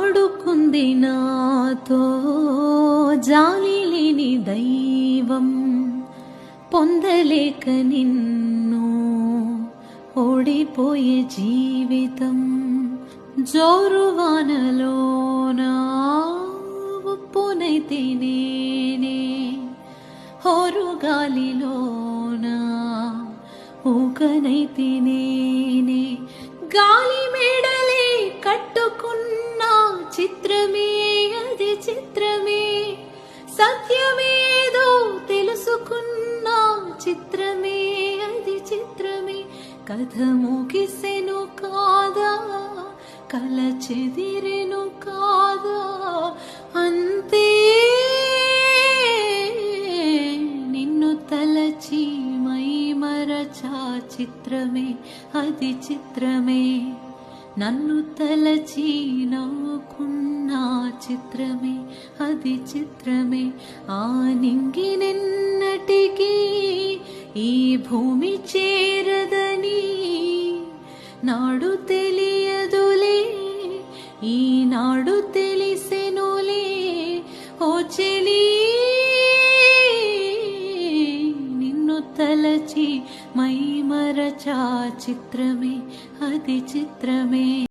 ఆడుకుంది నాతో జాలి లేని దైవం, పొందలేక నిన్ను ఓడిపోయే జీవితం. జోరువానలోన ఉప్పునైతే నేనే, హోరుగాలిలోన ఊకనైతే నేనే. గాలి మేడలే కట్టుకున్న చిత్రమే అది చిత్రమే, సత్యమేదో తెలుసుకున్న చిత్రమే అది చిత్రమే. కథ ముగిసెను కాదా, కల చెదిరెను కాదా, అంతే నిన్ను తలచి మై మరచా చిత్రమే అది చిత్రమే. నన్ను తలచి నవ్వుకున్న చిత్రమే అది చిత్రమే. ఆ నింగినెన్నటికీ ఈ భూమి చేరదని నాడు తెలియదులే, ఈనాడు తెలిసెనులే. ఓ చెలి నిన్ను తలచి మై మరచా చిత్రమే అది చిత్రమే.